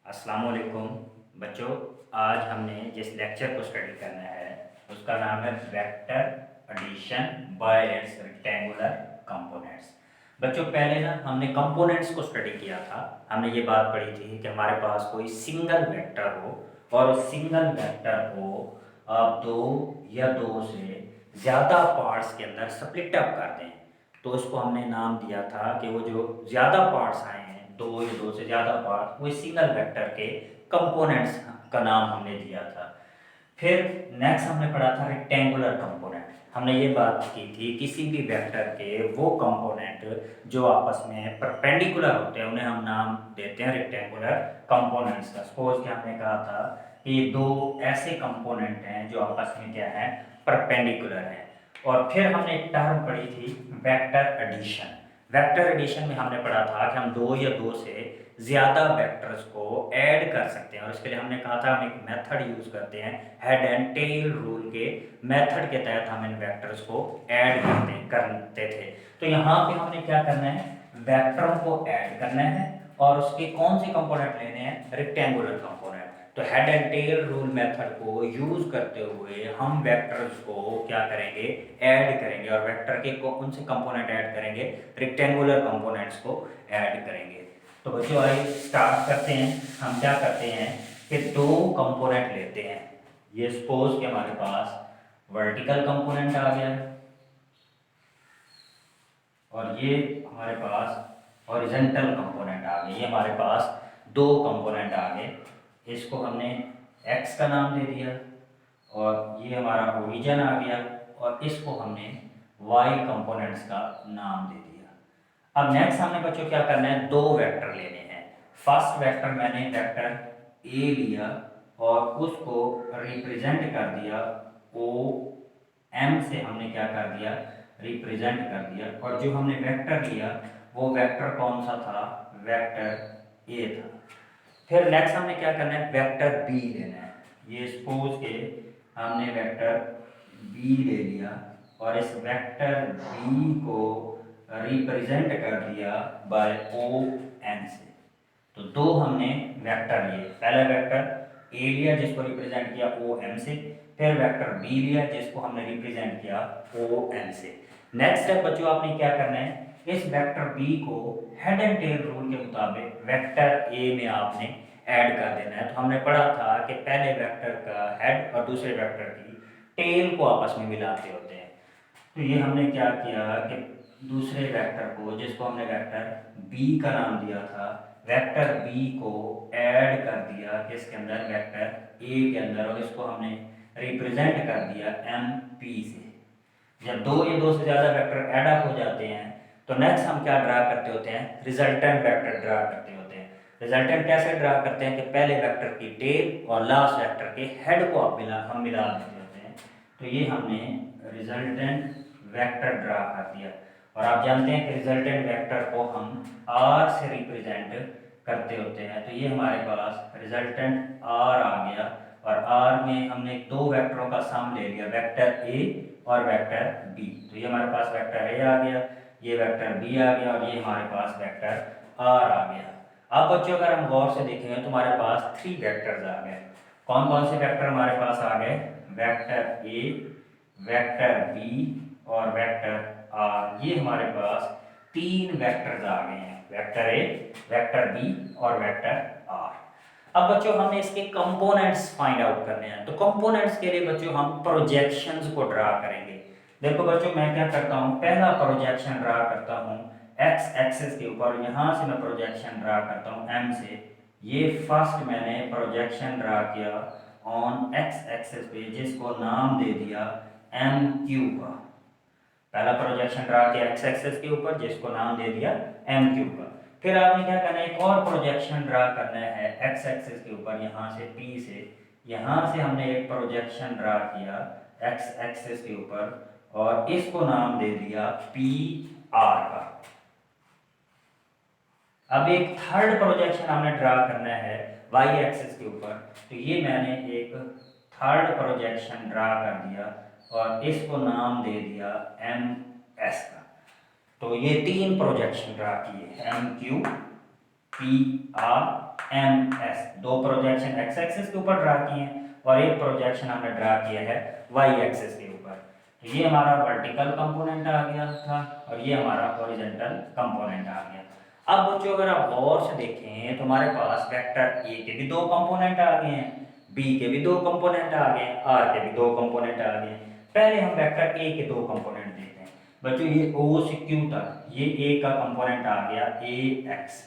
अस्सलाम वालेकुम बच्चों। आज हमने जिस लेक्चर को स्टडी करना है उसका नाम है vector addition by its rectangular components. बच्चों पहले ना हमने कंपोनेंट्स को स्टडी किया था। हमने ये बात पढ़ी थी कि हमारे पास कोई सिंगल वेक्टर हो और उस सिंगल वेक्टर को आप दो या दो से ज़्यादा पार्ट्स के अंदर स्प्लिट अप कर दें। तो उसको हमने नाम दिया था कि वो जो ज़्यादा पार्ट्स आए हैं, दो या दो से ज़्यादा पार्ट, वो सिंगल वेक्टर के कंपोनेंट्स का नाम हमने दिया था। फिर नेक्स्ट हमने पढ़ा था रेक्टेंगुलर कंपोनेंट। हमने ये बात की थी किसी भी वेक्टर के वो कंपोनेंट जो आपस में परपेंडिकुलर होते हैं उन्हें हम नाम देते हैं रेक्टेंगुलर कंपोनेंट्स का। सपोज कि हमने कहा था कि दो ऐसे कंपोनेंट हैं जो आपस में क्या है, परपेंडिकुलर हैं। और फिर हमने एक टर्म पढ़ी थी वेक्टर एडिशन। वेक्टर एडिशन में हमने पढ़ा था कि हम दो या दो से ज़्यादा वेक्टर्स को ऐड कर सकते हैं और इसके लिए हमने कहा था हम एक मेथड यूज़ करते हैं, हेड एंड टेल रूल के मेथड के तहत हम इन वेक्टर्स को ऐड करते थे। तो यहाँ पे हमने क्या करना है, वेक्टरों को ऐड करना है और उसके कौन से कंपोनेंट लेने हैं, रेक्टेंगुलर कंपोनेंट। तो head and tell rule method को यूज करते हुए हम वेक्टर्स को क्या करेंगे, ऐड करेंगे और वेक्टर के कौन से कंपोनेंट ऐड करेंगे, रेक्टेंगुलर कंपोनेंट्स को ऐड करेंगे। तो बच्चों आइए स्टार्ट करते हैं। हम क्या करते हैं कि दो कंपोनेंट लेते हैं। ये सपोज कि हमारे पास वर्टिकल कंपोनेंट आ गया और ये हमारे पास हॉरिजॉन्टल कंपोनेंट आ गए। ये हमारे पास दो कंपोनेंट आ गए। इसको हमने x का नाम दे दिया और ये हमारा ओरिजिन आ गया और इसको हमने y कंपोनेंट्स का नाम दे दिया। अब नेक्स्ट हमने बच्चों क्या करना है, दो वेक्टर लेने हैं। फर्स्ट वेक्टर मैंने वेक्टर a लिया और उसको रिप्रेजेंट कर दिया ओ m से, हमने क्या कर दिया, रिप्रेजेंट कर दिया। और जो हमने वेक्टर लिया वो वेक्टर कौन सा था, वेक्टर a था। फिर नेक्स्ट हमने क्या करना है, वेक्टर b लेना है। ये सपोज के हमने वेक्टर b ले लिया और इस वेक्टर b को रिप्रेजेंट कर दिया बाय ओ एन से। तो दो हमने वेक्टर लिए, पहला वेक्टर a लिया जिसको रिप्रेजेंट किया ओ एम से, फिर वेक्टर b लिया जिसको हमने रिप्रेजेंट किया ओ एन से। नेक्स्ट स्टेप बच्चों आपने क्या करना है, इस वेक्टर b को हेड एंड टेल रूल के मुताबिक वेक्टर a में आपने ऐड कर देना है। तो हमने पढ़ा था कि पहले वेक्टर का हेड और दूसरे वेक्टर की टेल को आपस में मिलाते होते हैं। तो ये हमने क्या किया कि दूसरे वेक्टर को, जिसको हमने वेक्टर b का नाम दिया था, वेक्टर b को ऐड कर दिया किसके अंदर, वेक्टर a के अंदर, और इसको हमने रिप्रेजेंट कर दिया mp से। जब दो या दो से ज़्यादा वेक्टर ऐड अप हो जाते हैं तो नेक्स्ट हम क्या ड्रा करते होते हैं, रिजल्टेंट वेक्टर ड्रा करते होते हैं। रिजल्टेंट कैसे ड्रा करते हैं कि पहले वेक्टर की टेल और लास्ट वेक्टर के हेड को हम मिला देते होते हैं। तो ये हमने रिजल्टेंट वेक्टर ड्रा कर दिया। और आप जानते हैं कि रिजल्टेंट वेक्टर को हम r से रिप्रेजेंट करते होते हैं। तो ये हमारे पास रिजल्टेंट r आ गया और r में हमने दो वेक्टरों का सम ले लिया, वेक्टर a और वेक्टर b। तो ये हमारे पास वेक्टर a आ गया, ये वेक्टर b आ गया और ये हमारे पास वेक्टर r आ गया। अब बच्चों अगर हम गौर से देखेंगे तो हमारे पास थ्री वेक्टर्स आ गए। कौन कौन से वेक्टर हमारे पास आ गए, वेक्टर a, वेक्टर b और वेक्टर r। ये हमारे पास तीन वेक्टर्स आ गए हैं, वेक्टर a, वेक्टर b और वेक्टर r। अब बच्चों हमें इसके कंपोनेंट्स फाइंड आउट करने हैं। तो कंपोनेंट्स के लिए बच्चों हम प्रोजेक्शंस को ड्रा करेंगे। देखो बच्चों मैं क्या करता हूँ, पहला प्रोजेक्शन ड्रा करता हूँ एक्स एक्सिस के ऊपर, यहाँ से मैं प्रोजेक्शन ड्रा करता हूँ एम से। ये फर्स्ट मैंने प्रोजेक्शन ड्रा किया ऑन एक्स एक्सिस पे, जिसको नाम दे दिया एम क्यू का। पहला प्रोजेक्शन ड्रा किया एक्स एक्सिस के ऊपर जिसको नाम दे दिया एम क्यू का। फिर आपने क्या करना है, एक और प्रोजेक्शन ड्रा करना है एक्स एक्सिस के ऊपर, यहाँ से पी से। यहाँ से हमने एक प्रोजेक्शन ड्रा किया एक्स एक्सिस के ऊपर और इसको नाम दे दिया पी आर का। अब एक थर्ड प्रोजेक्शन हमने ड्रा करना है वाई एक्सिस के ऊपर। तो ये मैंने एक थर्ड प्रोजेक्शन ड्रा कर दिया और इसको नाम दे दिया एम एस का। तो ये तीन प्रोजेक्शन ड्रा किए, M Q, P R M S, दो प्रोजेक्शन एक्स एक्सिस के ऊपर ड्रा किए हैं और एक प्रोजेक्शन हमने ड्रा किया है वाई एक्सिस के ऊपर। तो ये हमारा वर्टिकल कंपोनेंट आ गया था और ये हमारा हॉरिजॉन्टल कंपोनेंट आ गया। अब बच्चों अगर आप गौर से देखें तो हमारे पास वेक्टर ए के भी दो कंपोनेंट आ गए हैं, बी के भी दो कंपोनेंट आ गए, आर के भी दो कंपोनेंट आ गए। पहले हम वेक्टर ए के दो कंपोनेंट देखते हैं। बच्चों ये ओ से क्यू तक ये ए का कंपोनेंट आ गया ए एक्स।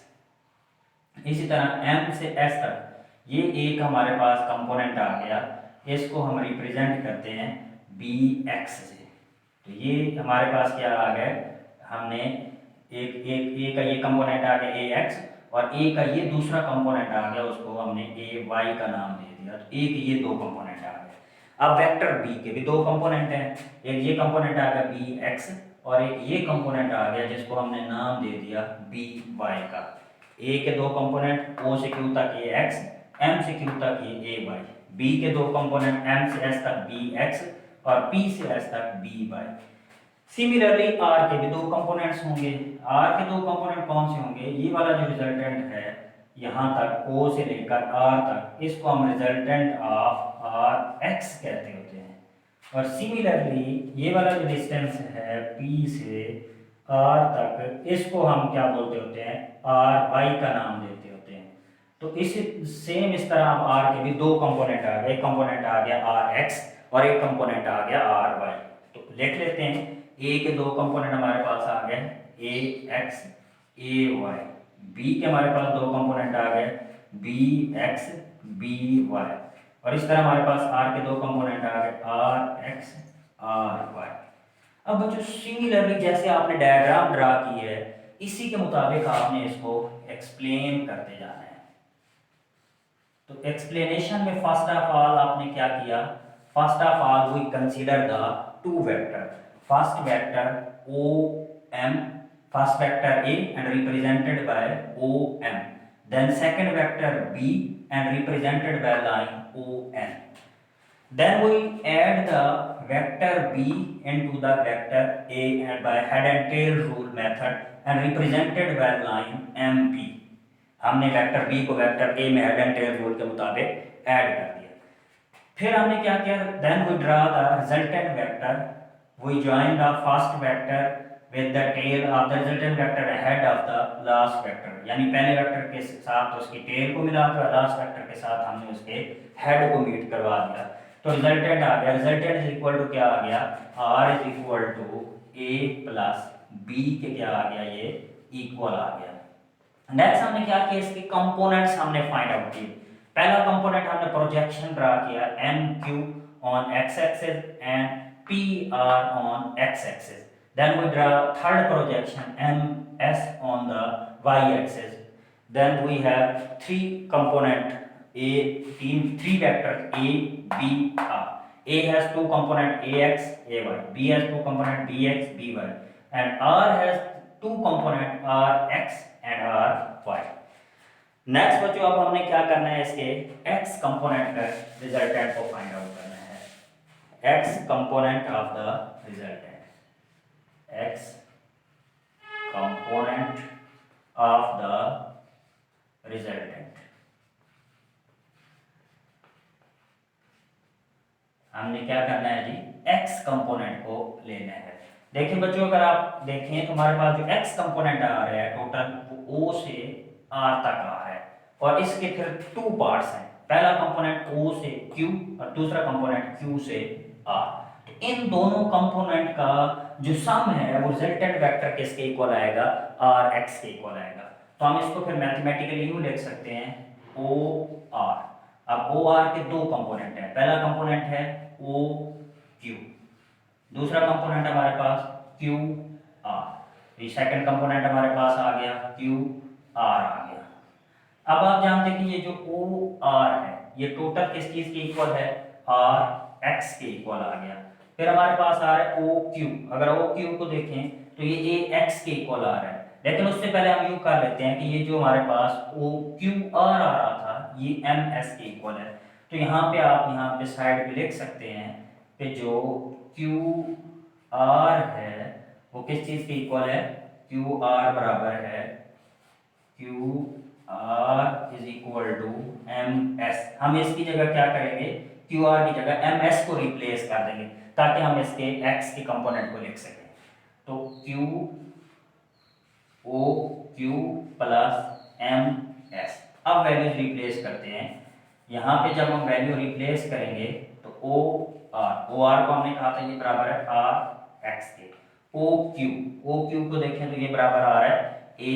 इसी तरह एम से एस तक ये ए का हमारे पास कंपोनेंट आ गया, इसको हम रिप्रेजेंट करते हैं बी एक्स से। तो ये हमारे पास क्या आ गया, हमने एक एक ए का ये कंपोनेंट आ गया ए एक्स और ए का ये दूसरा कंपोनेंट आ गया, उसको हमने ए वाई का नाम दे दिया। तो ए के ये दो कंपोनेंट आ गए। अब वेक्टर बी के भी दो कंपोनेंट हैं, एक ये कंपोनेंट आ गया बी एक्स और एक ये कंपोनेंट आ गया जिसको हमने नाम दे दिया बी वाई का। ए के दो कंपोनेंट ओ से क्यू तक ए एक्स, एम से क्यू तक ये ए वाई। बी के दो कंपोनेंट एम से एस तक बी एक्स और पी से एस तक बी वाई। सिमिलरली आर के भी दो कंपोनेंट्स होंगे। आर के दो कंपोनेंट कौन से होंगे, ये वाला जो रिजल्टेंट है यहाँ तक ओ से लेकर आर तक, इसको हम रिजल्टेंट ऑफ आर एक्स कहते होते हैं। और सिमिलरली ये वाला जो डिस्टेंस है पी से आर तक, इसको हम क्या बोलते होते हैं, आर वाई का नाम देते होते हैं। तो इस तरह अब आर के भी दो कंपोनेंट आ गए, एक कंपोनेंट आ गया आर एक्स और एक कंपोनेंट आ गया आर वाई। तो लिख लेते हैं, ए के दो कंपोनेंट हमारे पास आ गए ए एक्स ए वाई, बी के हमारे पास दो कंपोनेंट आ गए बी एक्स बी वाई और इस तरह हमारे पास आर के दो कंपोनेंट आ गए आर एक्स आर वाई। अब बच्चों सिमिलरली जैसे आपने डायग्राम ड्रा की है, इसी के मुताबिक आपने इसको एक्सप्लेन करते जाना है। तो एक्सप्लेनेशन में फर्स्ट ऑफ ऑल आपने क्या किया, first of all we consider the two vector, first vector O M, first vector A and represented by O M, then second vector B and represented by line O N. Then we add the vector b into the vector a and by head and tail rule method and represented by line mp। हमने vector b को vector a में head and tell rule के मुताबिक add कर दिया। फिर हमने क्या किया, then we draw the resultant vector, we join the first vector with the tail of the resultant vector ahead of the last vector। यानी पहले वेक्टर के साथ उसकी टेल को मिलाकर लास्ट वेक्टर के साथ हमने उसके हेड को मीट करवा दिया। तो रिजल्टेंट आ गया, रिजल्टेंट इज इक्वल टू क्या आ गया, R is equal to A plus B के क्या आ गया, ये इक्वल आ गया। नेक्स्ट हमने क्या किया, इसके कंपोनेंट्स हमने फाइंड आउट किए। पहला कंपोनेंट हमने प्रोजेक्शन ड्रा किया M Q on X axis and P R on X axis. Then we draw third projection M S on the Y axis. Then we have three component three vectors a b r। a has two component ax ay, b has two component bx by and r has two component rx and ry। Next बच्चों अब हमने क्या करना है, इसके x component का resultant को find out करना है। x component of the resultant, x component of the resultant, हमने क्या करना है जी, x कंपोनेंट को लेना है। देखिए बच्चों अगर आप देखें तो हमारे पास जो x कंपोनेंट आ रहा है टोटल वो O से R तक आ रहा है और इसके फिर टू पार्ट्स हैं, पहला कंपोनेंट O से Q और दूसरा कंपोनेंट Q से R। तो इन दोनों कंपोनेंट का जो सम है वो रिजल्टेंट वेक्टर किसके इक्वल आएगा, Rx के इक्वल आएगा। तो हम इसको फिर मैथमेटिकली यूं लिख सकते हैं OR। अब OR के दो कंपोनेंट हैं, पहला कंपोनेंट है OQ, दूसरा कंपोनेंट हमारे पास QR। ये सेकंड कंपोनेंट हमारे पास आ गया QR आ गया। अब आप जानते हैं कि ये जो OR है ये टोटल किस चीज के इक्वल है, Rx के इक्वल आ गया। फिर हमारे पास आ रहा है OQ, अगर OQ को देखें तो ये AX के इक्वल आ रहा है, लेकिन उससे पहले हम यूं कर लेते हैं कि ये जो हमारे पास OQR आ रहा था ये MS के इक्वल है। तो यहाँ पे आप यहाँ पे साइड पे लिख सकते हैं कि जो QR है वो किस चीज के इक्वल है, QR बराबर है QR is equal to M S. हम इसकी जगह क्या करेंगे, क्यू आर की जगह एम एस को रिप्लेस कर देंगे ताकि हम इसके एक्स के कंपोनेंट को लिख सकें। तो Q O Q plus M S. अब वैल्यूज रिप्लेस करते हैं। यहाँ पे जब हम वैल्यू रिप्लेस करेंगे तो ओ आर को हमने कहा था ये बराबर है आर एक्स के। ओ क्यू को देखें तो ये बराबर आ रहा है ए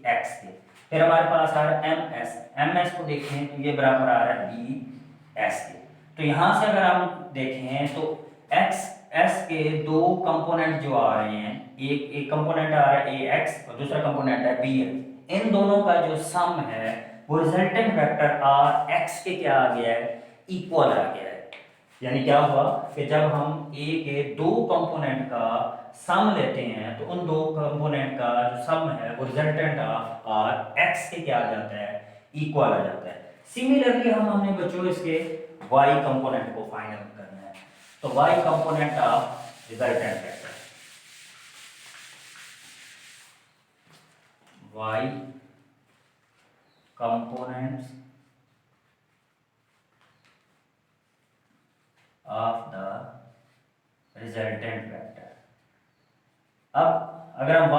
एक्स के। फिर हमारे पास आ रहा है एम एस को देखें तो ये बराबर आ रहा है बी एस के। तो यहाँ से अगर हम देखें तो एक्स एस के दो कंपोनेंट जो आ रहे हैं, एक कंपोनेंट आ रहा है ए एक्स और दूसरा कंपोनेंट है बी एक्स। इन दोनों का जो सम है वो रिजल्टेंट वेक्टर आर एक्स के क्या आ गया है, इक्वल आ गया है। यानी क्या हुआ कि जब हम ए के दो कंपोनेंट का सम लेते हैं तो उन दो कंपोनेंट का जो सम है वो रिजल्टेंट ऑफ आर एक्स के क्या आ जाता है, इक्वल आ जाता है। सिमिलरली हमने बच्चों इसके y कंपोनेंट को फाइंड आउट करना है। तो y component of resultant vector, y components of the resultant vector. अब अगर हम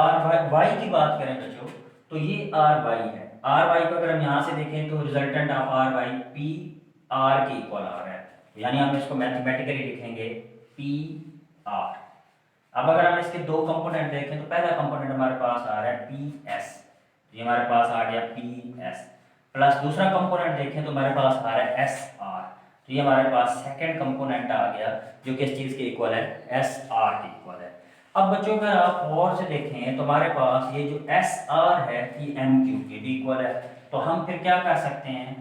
y की बात करें बच्चों तो ये आर वाई है। आर वाई को अगर हम यहाँ से देखें तो resultant of R Y P R के इक्वल आ रहा है, यानी हम इसको मैथमेटिकली लिखेंगे पी आर। अब अगर हम इसके दो कंपोनेंट देखें तो पहला कंपोनेंट हमारे पास आ रहा है पी एस, ये हमारे पास आ गया पी एस, प्लस दूसरा कंपोनेंट देखें तो हमारे पास आ रहा है एस आर, तो ये हमारे पास सेकेंड कंपोनेंट आ गया जो किस चीज़ के इक्वल है, एस आर के इक्वल है। अब बच्चों अगर आप और से देखें तो हमारे पास ये जो एस आर है ये एम क्यू के भी इक्वल है। तो हम फिर क्या कर सकते हैं,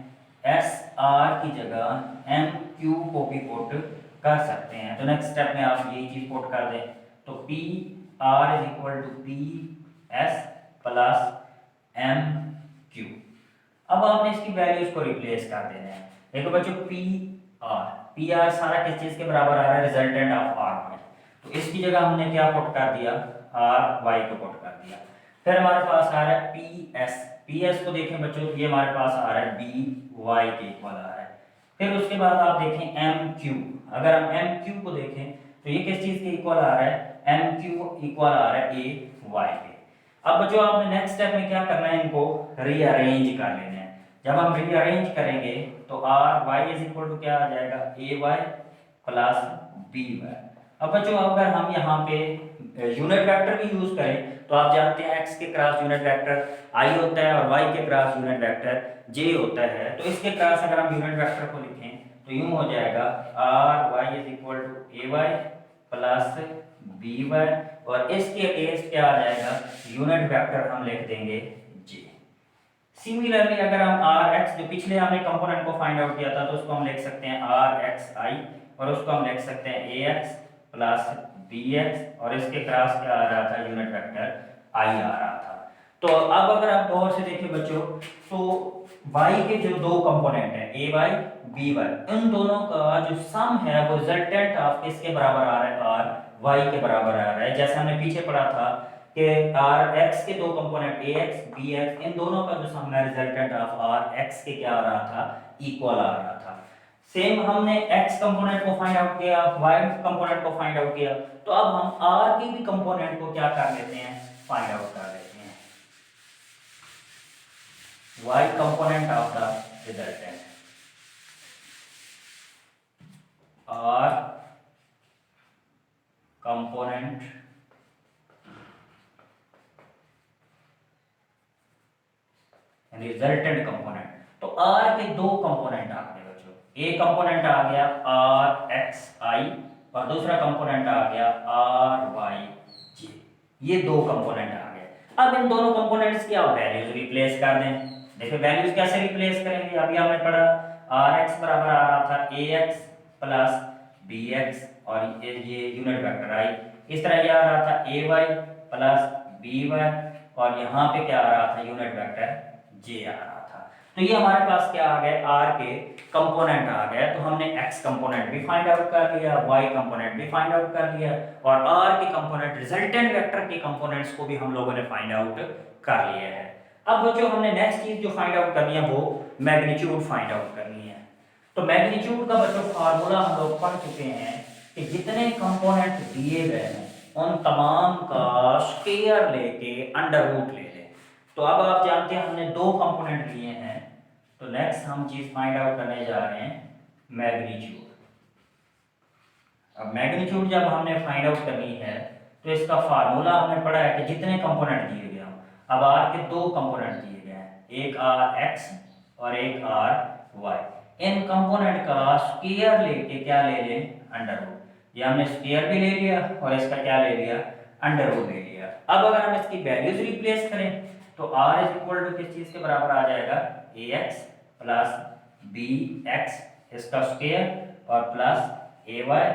एस आर की जगह एम क्यू को भी पुट कर सकते हैं। तो नेक्स्ट स्टेप में आप यही चीज़ पुट कर दें तो P R is equal to P S plus M Q. अब आपने इसकी वैल्यूज को रिप्लेस कर देना है। देखो बच्चों पी आर सारा किस चीज़ के बराबर आ रहा है, रिजल्टेंट ऑफ आर वाई। तो इसकी जगह हमने क्या पुट कर दिया, आर वाई को पुट कर दिया। फिर हमारे पास आ रहा है पी एस को देखें बच्चों तो ये हमारे पास आ रहा है बी वाई के इक्वल आ रहा है। फिर उसके बाद आप देखें एम क्यू, अगर हम एम क्यू को देखें तो ये किस चीज़ के इक्वल आ रहा है, एम क्यू इक्वल आ रहा है ए वाई के। अब बच्चों आपने नेक्स्ट स्टेप में क्या करना है, इनको रीअरेंज कर लेना है। जब हम रीअरेंज करेंगे तो R Y is equal to क्या आ जाएगा, A Y plus B Y. अब बच्चों अगर हम यहाँ पे यूनिट वेक्टर भी यूज करें तो आप जानते हैं x के क्रॉस यूनिट वेक्टर i होता है और y के क्रॉस यूनिट वेक्टर j होता है। तो इसके क्रॉस अगर हम यूनिट वेक्टर को लिखें तो यूं हो जाएगा R Y is equal to A Y plus B Y, और इसके अगेंस्ट क्या आ जाएगा, यूनिट वेक्टर हम लिख देंगे j। सिमिलरली अगर हम आर एक्स, जो पिछले हमने कंपोनेंट को फाइंड आउट किया था, तो उसको हम लिख सकते हैं आर एक्स आई, और उसको हम लिख सकते हैं ए एक्स प्लस बी एक्स, और इसके क्रॉस क्या आ रहा था, यूनिट वेक्टर आई आ रहा था। तो अब अगर आप गौर से देखें बच्चों तो y के जो दो कंपोनेंट हैं ए वाई बी वाई, इन दोनों का जो सम है वो रिजल्टेंट ऑफ किसके बराबर आ रहा है, आर वाई के बराबर आ रहा है। जैसे हमने पीछे पढ़ा था कि आर एक्स के दो component a x b x, इन दोनों का जो सम है रिजल्टेंट ऑफ आर एक्स के क्या आ रहा था, इक्वल आ रहा था। सेम हमने x कंपोनेंट को फाइंड आउट किया, y कंपोनेंट को फाइंड आउट किया, तो अब हम r की भी कंपोनेंट को क्या कर लेते हैं, फाइंड आउट कर लेते हैं। y component of the resultant, r component resultant component. तो r के दो कंपोनेंट आ गए बच्चों, एक कंपोनेंट आ गया आर एक्स आई और दूसरा कंपोनेंट आ गया आर वाई जे, ये दो कंपोनेंट आ गए। अब इन दोनों कंपोनेंट्स की आप वैल्यूज रिप्लेस कर दें। देखिए वैल्यूज कैसे रिप्लेस करेंगे, अभी हमने पढ़ा आर एक्स बराबर आ रहा था ए एक्स प्लस बी एक्स और ये यूनिट वेक्टर आई, इस तरह ये आ रहा था ए वाई प्लस बी वाई, और यहाँ पे क्या आ रहा था, यूनिट वेक्टर जे आ रहा था। तो ये हमारे पास क्या आ गए, आर के कंपोनेंट आ गए। तो हमने एक्स कंपोनेंट भी फाइंड आउट कर लिया, वाई कंपोनेंट भी फाइंड आउट कर लिया, और आर के कंपोनेंट रिजल्टेंट वेक्टर के कंपोनेंट्स को भी हम लोगों ने फाइंड आउट कर लिया है। अब बच्चों हमने नेक्स्ट चीज जो फाइंड आउट करनी है वो मैग्नीट्यूड फाइंड आउट करनी है। तो मैग्नीट्यूड का बच्चों फार्मूला हम लोग पढ़ चुके हैं कि जितने कंपोनेंट दिए गए हैं उन तमाम का स्क्वायर लेके अंडर रूट ले लें। तो अब आप जानते हैं हमने दो कंपोनेंट लिए हैं, तो नेक्स्ट हम चीज फाइंड आउट करने जा रहे हैं मैग्नीट्यूड। अब मैग्नीट्यूड जब हमने फाइंड आउट करनी है तो इसका फार्मूला हमने पढ़ा है कि जितने कंपोनेंट दिए गए हैं, अब आर के दो कंपोनेंट दिए गए हैं, एक आर एक्स और एक आर वाई। इन कंपोनेंट का स्क्वायर लेके क्या ले लें, अंडर रूट। ये हमने स्क्वायर भी ले लिया और इसका क्या ले लिया, अंडर रूट ले लिया। अब अगर हम इसकी वैल्यूज रिप्लेस करें तो r इज इक्वल टू किस चीज के बराबर आ जाएगा, ax प्लस bx इसका स्क्वायर और प्लस ay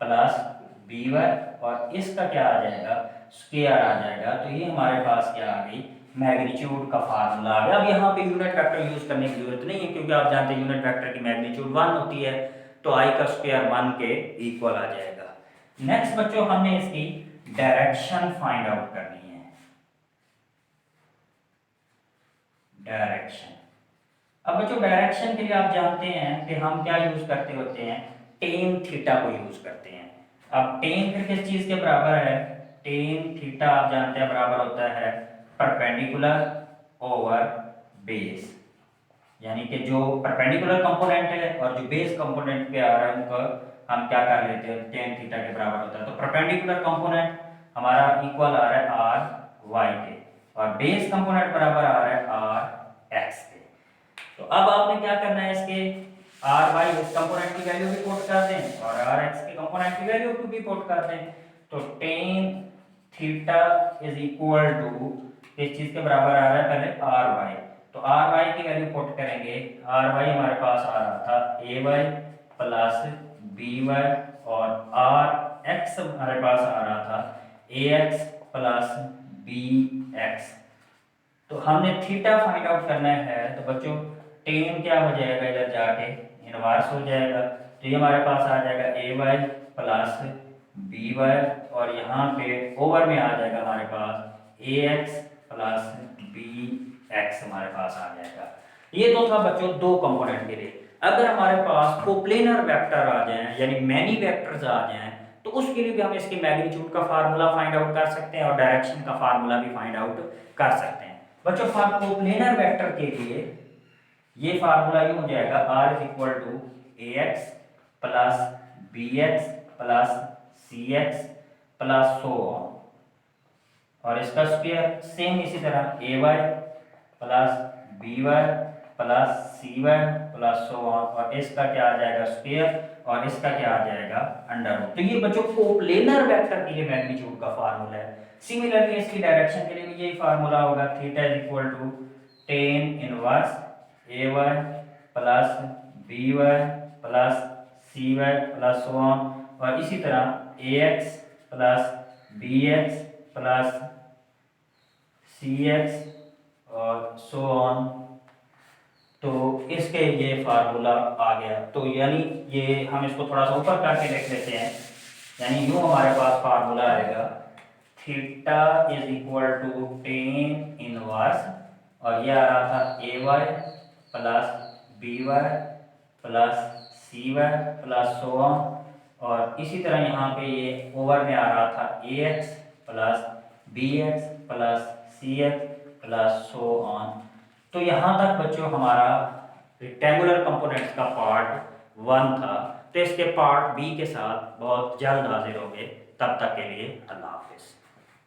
प्लस by और इसका क्या आ जाएगा, स्क्वायर आ जाएगा। तो ये हमारे पास क्या आ गई, मैग्नीट्यूड का फार्मूला आ गया। अब यहाँ पे यूनिट वेक्टर यूज करने की जरूरत नहीं है क्योंकि आप जानते हैं यूनिट वेक्टर की मैग्नीट्यूड 1 होती है, तो i का स्क्वायर 1 के इक्वल आ जाएगा। नेक्स्ट बच्चों हमने इसकी डायरेक्शन फाइंड आउट करनी है, डायरेक्शन। अब बच्चों डायरेक्शन के लिए आप जानते हैं कि हम क्या यूज करते होते हैं, टेन थीटा को यूज करते हैं। अब टेन फिर किस चीज के बराबर है, टेन थीटा आप जानते हैं बराबर होता है परपेंडिकुलर ओवर बेस, यानी कि जो परपेंडिकुलर कंपोनेंट है और जो बेस कंपोनेंट पे आ रहा है उनको हम क्या कर लेते हैं, टेन थीटा के बराबर होता है। तो परपेंडिकुलर कंपोनेंट हमारा इक्वल आ रहा है आर वाई के और बेस कंपोनेंट बराबर आ रहा है आर एक्स के। तो अब आपने क्या करना है, इसके आर वाई इस कंपोनेंट की वैल्यू भी पुट कर दें और आर एक्स के कंपोनेंट की वैल्यू भी पुट कर दें। तो tan theta is equal to किस चीज के बराबर आ रहा है, पहले आर वाई। तो आर वाई की वैल्यू पुट करेंगे, आर वाई हमारे पास आ रहा था ए वाई प्लस बी वाई और आर एक्स हमारे पास आ रहा था ए एक्स प्लस बी एक्स। तो हमने थीटा फाइंड आउट करना है, तो बच्चों टेन क्या हो जाएगा, इधर जाके इनवर्स हो जाएगा। तो ये हमारे पास आ जाएगा A Y plus B Y और यहाँ पे ओवर में आ जाएगा हमारे पास ए एक्स प्लस बी एक्स हमारे पास आ जाएगा। ये तो था बच्चों दो कंपोनेंट के लिए। अगर हमारे पास कोप्लेनर वेक्टर आ जाएं यानी मैनी वेक्टर्स आ जाएं तो उसके लिए भी हम इसके मैग्नीट्यूड का फार्मूला फाइंड आउट कर सकते हैं और डायरेक्शन का फार्मूला भी फाइंड आउट कर सकते हैं। बच्चों कोप्लेनर वेक्टर के लिए ये फार्मूला यूं हो जाएगा, r is equal to a x plus B x plus c x plus so on और इसका स्क्वायर सेम इसी तरह a Y plus B y plus c y plus so on और इसका क्या आ जाएगा, स्क्वायर और इसका क्या आ जाएगा, अंडर रूट। तो ये बच्चों कोप्लेनर वेक्टर के लिए मैग्नीट्यूड का फार्मूला है। सिमिलरली इसकी डायरेक्शन के लिए भी यही फार्मूला होगा, theta is equal to tan inverse a Y plus B y plus c y plus so on और इसी तरह a x plus B x plus c x और सो ऑन। तो इसके ये फार्मूला आ गया। तो यानी ये हम इसको थोड़ा सा ऊपर करके लिख लेते हैं, यानी यूं हमारे पास फार्मूला आएगा, theta is equal to tan inverse और ये आ रहा था ए Y plus B y plus c y plus so on और इसी तरह यहाँ पे ये ओवर में आ रहा था ए x plus B x plus c x plus so on. तो यहाँ तक बच्चों हमारा रेक्टेंगुलर कंपोनेंट्स का पार्ट 1 था। तो इसके पार्ट बी के साथ बहुत जल्द हाजिर होंगे। तब तक के लिए अल्लाह हाफिज़।